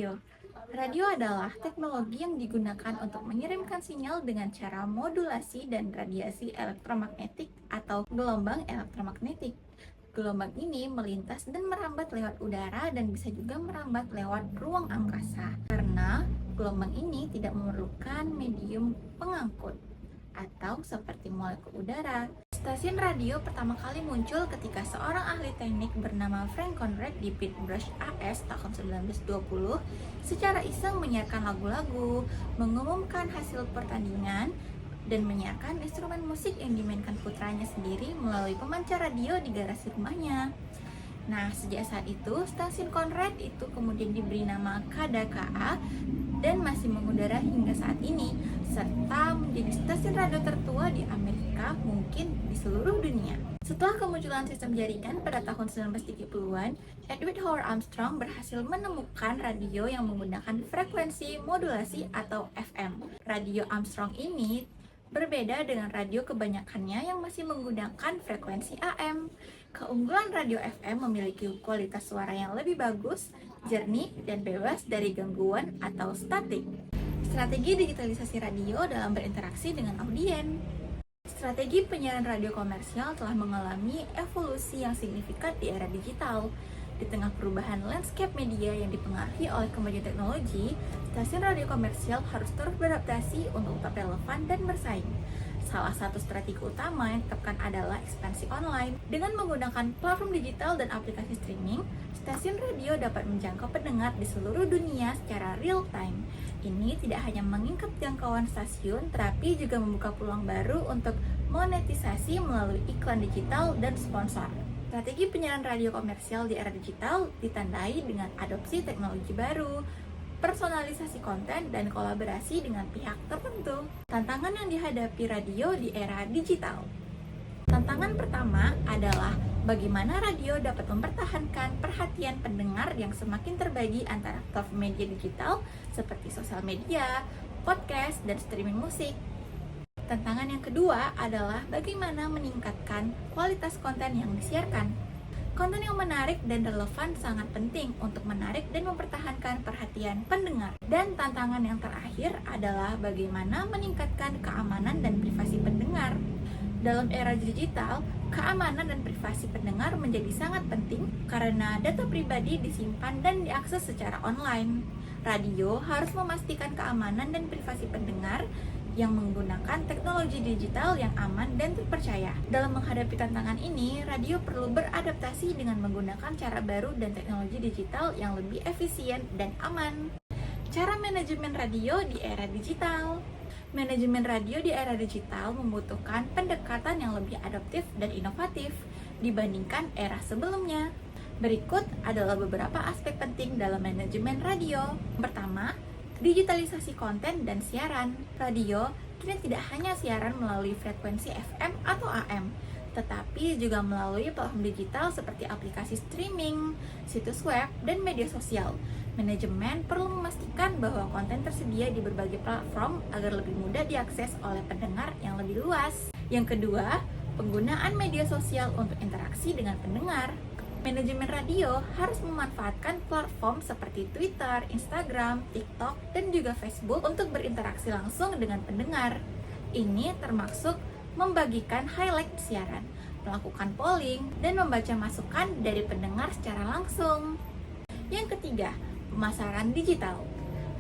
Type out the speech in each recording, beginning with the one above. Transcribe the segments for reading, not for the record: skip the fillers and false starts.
Radio. Radio adalah teknologi yang digunakan untuk mengirimkan sinyal dengan cara modulasi dan radiasi elektromagnetik atau gelombang elektromagnetik. Gelombang ini melintas dan merambat lewat udara dan bisa juga merambat lewat ruang angkasa. Karena gelombang ini tidak memerlukan medium pengangkut atau seperti molekul udara. Stasiun radio pertama kali muncul ketika seorang ahli teknik bernama Frank Conrad di Pittsburgh, AS tahun 1920 secara iseng menyiarkan lagu-lagu, mengumumkan hasil pertandingan, dan menyiarkan instrumen musik yang dimainkan putranya sendiri melalui pemancar radio di garasi rumahnya. Nah, sejak saat itu, stasiun Conrad itu kemudian diberi nama KDKA dan masih mengudara hingga saat ini, serta menjadi stasiun radio tertua di Amerika, mungkin di seluruh dunia. Setelah kemunculan sistem jaringan pada tahun 1930-an, Edward Howard Armstrong berhasil menemukan radio yang menggunakan frekuensi modulasi atau FM. Radio Armstrong ini berbeda dengan radio kebanyakannya yang masih menggunakan frekuensi AM. Keunggulan radio FM memiliki kualitas suara yang lebih bagus, jernih, dan bebas dari gangguan atau statik. Strategi digitalisasi radio dalam berinteraksi dengan audiens. Strategi penyiaran radio komersial telah mengalami evolusi yang signifikan di era digital. Di tengah perubahan landscape media yang dipengaruhi oleh kemajuan teknologi, stasiun radio komersial harus terus beradaptasi untuk tetap relevan dan bersaing. Salah satu strategi utama yang ditetapkan adalah ekspansi online. Dengan menggunakan platform digital dan aplikasi streaming, stasiun radio dapat menjangkau pendengar di seluruh dunia secara real time. Ini tidak hanya mengingkat jangkauan stasiun, tetapi juga membuka peluang baru untuk monetisasi melalui iklan digital dan sponsor. Strategi penyiaran radio komersial di era digital ditandai dengan adopsi teknologi baru, personalisasi konten, dan kolaborasi dengan pihak tertentu. Tantangan yang dihadapi radio di era digital. Tantangan pertama adalah bagaimana radio dapat mempertahankan perhatian pendengar yang semakin terbagi antara platform media digital seperti sosial media, podcast, dan streaming musik. Tantangan yang kedua adalah bagaimana meningkatkan kualitas konten yang disiarkan. Konten yang menarik dan relevan sangat penting untuk menarik dan mempertahankan perhatian pendengar. Dan tantangan yang terakhir adalah bagaimana meningkatkan keamanan dan privasi pendengar. Dalam era digital, keamanan dan privasi pendengar menjadi sangat penting karena data pribadi disimpan dan diakses secara online. Radio harus memastikan keamanan dan privasi pendengar yang menggunakan teknologi digital yang aman dan terpercaya. Dalam menghadapi tantangan ini, radio perlu beradaptasi dengan menggunakan cara baru dan teknologi digital yang lebih efisien dan aman. Cara manajemen radio di era digital. Manajemen radio di era digital membutuhkan pendekatan yang lebih adaptif dan inovatif dibandingkan era sebelumnya. Berikut adalah beberapa aspek penting dalam manajemen radio. Pertama, digitalisasi konten dan siaran. Radio kini tidak hanya siaran melalui frekuensi FM atau AM, tetapi juga melalui platform digital seperti aplikasi streaming, situs web, dan media sosial. Manajemen perlu memastikan bahwa konten tersedia di berbagai platform agar lebih mudah diakses oleh pendengar yang lebih luas. Yang kedua, penggunaan media sosial untuk interaksi dengan pendengar. Manajemen radio harus memanfaatkan platform seperti Twitter, Instagram, TikTok, dan juga Facebook untuk berinteraksi langsung dengan pendengar. Ini termasuk membagikan highlight siaran, melakukan polling, dan membaca masukan dari pendengar secara langsung. Yang ketiga, pemasaran digital.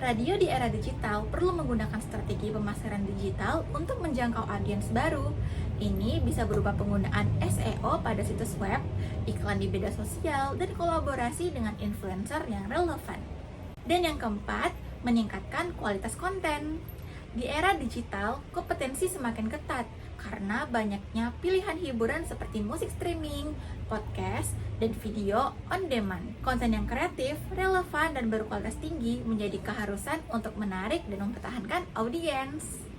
Radio di era digital perlu menggunakan strategi pemasaran digital untuk menjangkau audiens baru. Ini bisa berupa penggunaan SEO pada situs web, iklan di media sosial, dan kolaborasi dengan influencer yang relevan. Dan yang keempat, meningkatkan kualitas konten. Di era digital, kompetensi semakin ketat karena banyaknya pilihan hiburan seperti musik streaming, podcast, dan video on demand. Konten yang kreatif, relevan, dan berkualitas tinggi menjadi keharusan untuk menarik dan mempertahankan audiens.